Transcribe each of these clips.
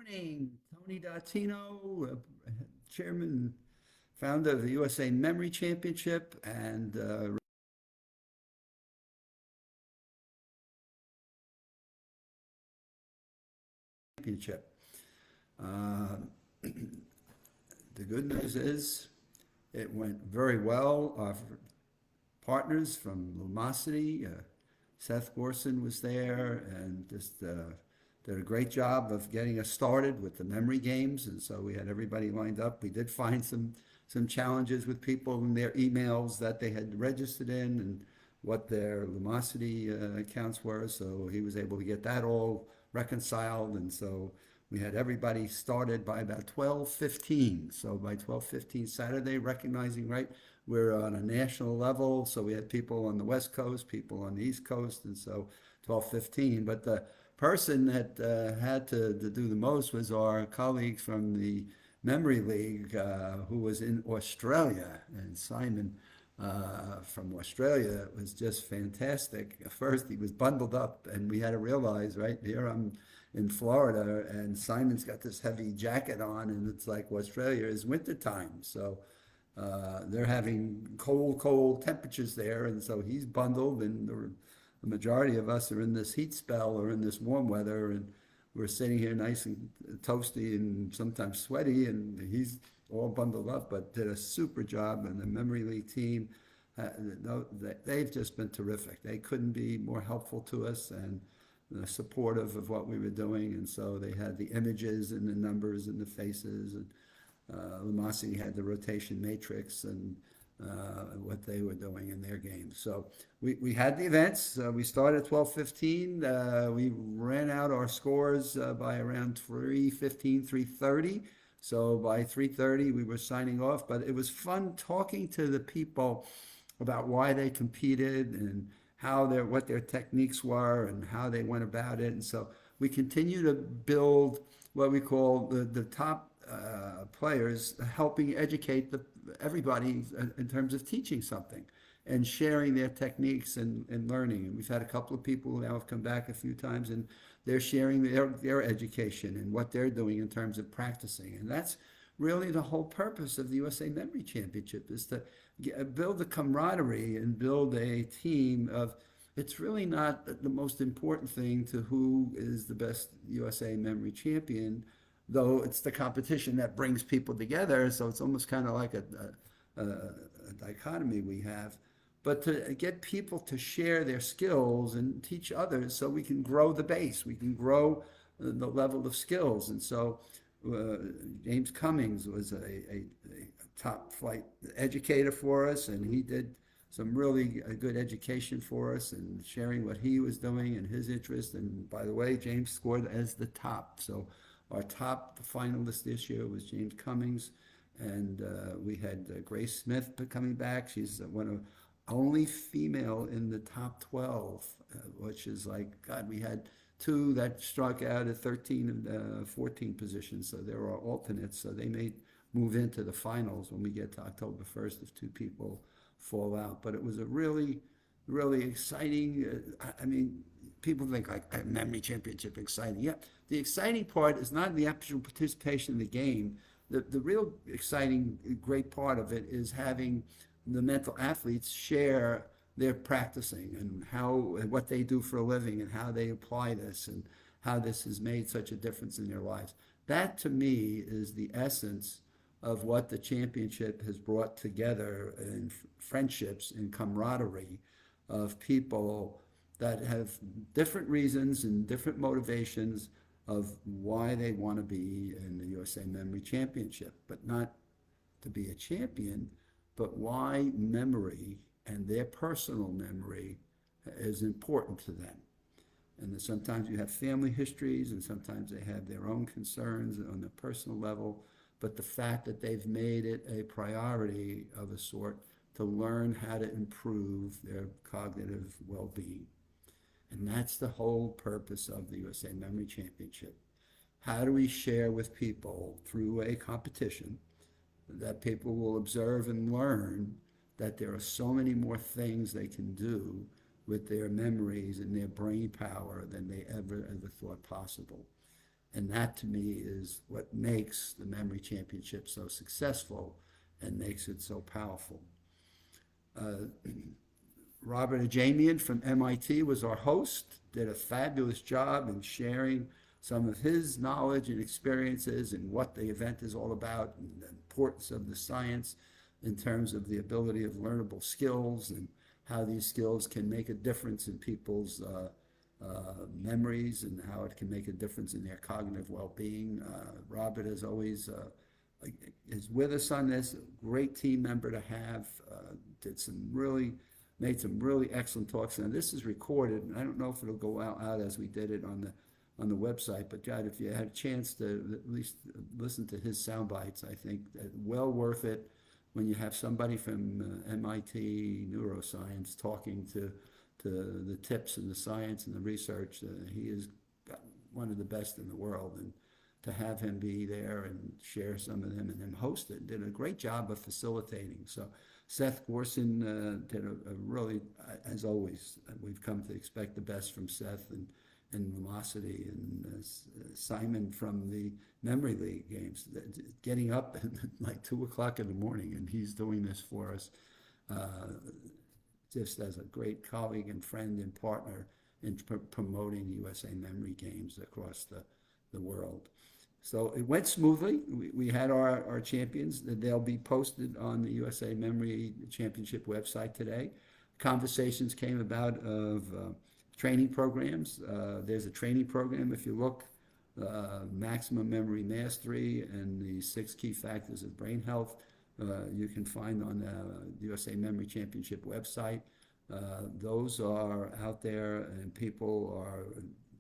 Morning, Tony Dottino, Chairman, founder of the USA Memory Championship and championship. Uh, the good news is it went very well. Our partners from Lumosity, Seth Gorson was there and just did a great job of getting us started with the memory games. And so we had everybody lined up. We did find some challenges with people in their emails that they had registered in and what their Lumosity accounts were. So he was able to get that all reconciled. And so we had everybody started by about 12:15. So by 12:15 Saturday, recognizing, right, we're on a national level. So we had people on the West Coast, people on the East Coast, and so 12:15. But the person that had to do the most was our colleagues from the Memory League, who was in Australia, and Simon from Australia was just fantastic. At first, he was bundled up, and we had to realize, right, here I'm in Florida, and Simon's got this heavy jacket on, and it's like Australia is wintertime. So they're having cold temperatures there, and so he's bundled, and the majority of us are in this heat spell or in this warm weather, and we're sitting here nice and toasty and sometimes sweaty, and he's all bundled up, but did a super job. And the Memory League team, they've just been terrific. They couldn't be more helpful to us and supportive of what we were doing. And so they had the images and the numbers and the faces, and Lumosity had the rotation matrix and what they were doing in their games. So we had the events. We started at 12:15. We ran out our scores by around 3:15, 3:30. So by 3:30 we were signing off. But it was fun talking to the people about why they competed and what their techniques were and how they went about it. And so we continue to build what we call the top players, helping educate everybody in terms of teaching something and sharing their techniques and learning. And we've had a couple of people who now have come back a few times, and they're sharing their education and what they're doing in terms of practicing. And that's really the whole purpose of the USA Memory Championship, is to build a camaraderie and build a team of. It's really not the most important thing to who is the best USA Memory Champion, though it's the competition that brings people together. So it's almost kind of like a dichotomy we have. But to get people to share their skills and teach others so we can grow the base, we can grow the level of skills. And so James Cummings was a top flight educator for us, and he did some really good education for us and sharing what he was doing and his interest. And by the way, James scored as the top. So our top finalist this year was James Cummings, and we had Grace Smith coming back. She's one of only female in the top 12, which is like, God, we had two that struck out at 13 and 14 positions. So there are alternates. So they may move into the finals when we get to October 1st if two people fall out. But it was a really, really exciting, I mean, people think like a memory championship exciting. Yeah, the exciting part is not the actual participation in the game. The real exciting, great part of it is having the mental athletes share their practicing and what they do for a living and how they apply this and how this has made such a difference in their lives. That to me is the essence of what the championship has brought together in friendships and camaraderie of people that have different reasons and different motivations of why they want to be in the USA Memory Championship, but not to be a champion, but why memory and their personal memory is important to them. And sometimes you have family histories, and sometimes they have their own concerns on the personal level, but the fact that they've made it a priority of a sort to learn how to improve their cognitive well-being. And that's the whole purpose of the USA Memory Championship. How do we share with people through a competition that people will observe and learn that there are so many more things they can do with their memories and their brain power than they ever thought possible? And that to me is what makes the Memory Championship so successful and makes it so powerful. Uh, Robert Ajamian from MIT was our host, did a fabulous job in sharing some of his knowledge and experiences and what the event is all about and the importance of the science in terms of the ability of learnable skills and how these skills can make a difference in people's memories and how it can make a difference in their cognitive well-being. Robert, as always, is with us on this. Great team member to have. Made some really excellent talks. And this is recorded, and I don't know if it'll go out as we did it on the website. But God, if you had a chance to at least listen to his sound bites, I think that well worth it. When you have somebody from MIT neuroscience talking to the tips and the science and the research, he is one of the best in the world. And to have him be there and share some of them and then host it, did a great job of facilitating. So Seth Gorson did a really, as always, we've come to expect the best from Seth and Lumosity and Simon from the Memory League games, getting up at like 2 o'clock in the morning, and he's doing this for us just as a great colleague and friend and partner in promoting the USA Memory Games across the world. So it went smoothly. We had our champions. They'll be posted on the USA Memory Championship website today. Conversations came about of training programs. There's a training program, if you look, maximum memory mastery and the 6 key factors of brain health. You can find on the USA Memory Championship website. Those are out there, and people are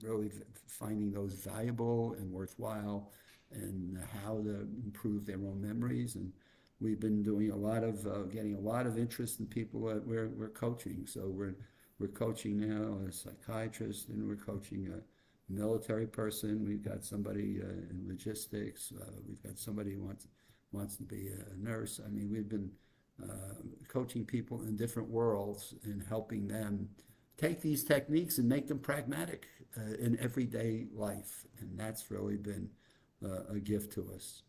really finding those valuable and worthwhile, and how to improve their own memories. And we've been doing a lot of getting a lot of interest in people that we're coaching. So we're coaching now a psychiatrist, and we're coaching a military person. We've got somebody in logistics. We've got somebody who wants to be a nurse. I mean, we've been coaching people in different worlds and helping them take these techniques and make them pragmatic in everyday life. And that's really been a gift to us.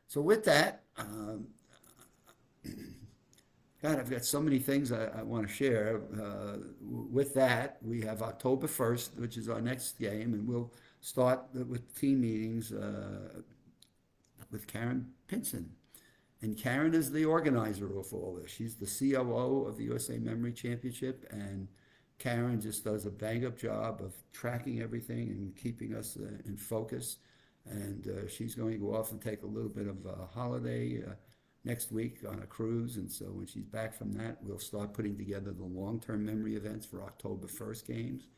So with that, God, I've got so many things I want to share. With that, we have October 1st, which is our next game, and we'll start with team meetings with Karen Pinson. And Karen is the organizer of all this. She's the COO of the USA Memory Championship, and Karen just does a bang-up job of tracking everything and keeping us in focus. And she's going to go off and take a little bit of a holiday next week on a cruise. And so when she's back from that, we'll start putting together the long-term memory events for October 1st games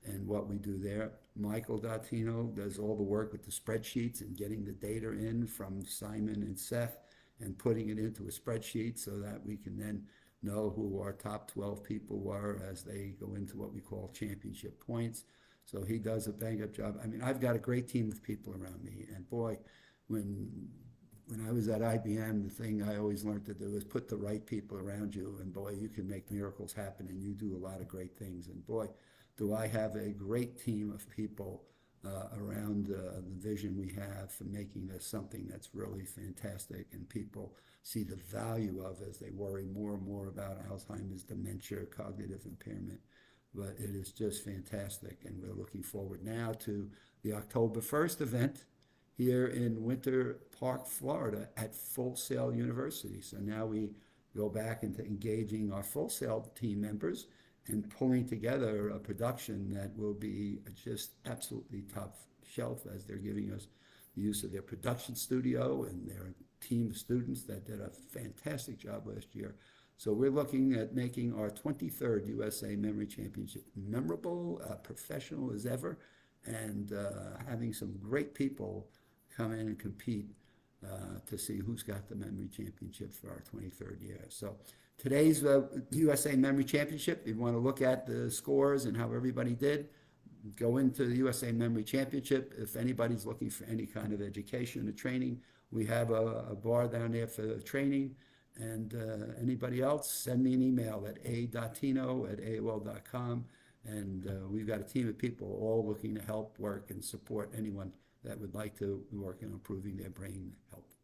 and what we do there. Michael Dattino does all the work with the spreadsheets and getting the data in from Simon and Seth and putting it into a spreadsheet so that we can then know who our top 12 people were as they go into what we call championship points. So he does a bang-up job. I mean, I've got a great team of people around me, and boy, when I was at IBM, the thing I always learned to do is put the right people around you, and boy, you can make miracles happen, and you do a lot of great things. And boy, do I have a great team of people around the vision we have for making this something that's really fantastic, and people see the value of as they worry more and more about Alzheimer's, dementia, cognitive impairment. But it is just fantastic, and we're looking forward now to the October 1st event here in Winter Park, Florida at Full Sail University. So now we go back into engaging our Full Sail team members and pulling together a production that will be just absolutely top shelf, as they're giving us the use of their production studio and their team of students that did a fantastic job last year. So we're looking at making our 23rd USA Memory Championship memorable, professional as ever, and having some great people come in and compete to see who's got the Memory Championship for our 23rd year. So today's USA Memory Championship, if you want to look at the scores and how everybody did, go into the USA Memory Championship. If anybody's looking for any kind of education or training, we have a bar down there for training. And anybody else, send me an email at a.tino@aol.com, And we've got a team of people all looking to help, work, and support anyone that would like to work in improving their brain health.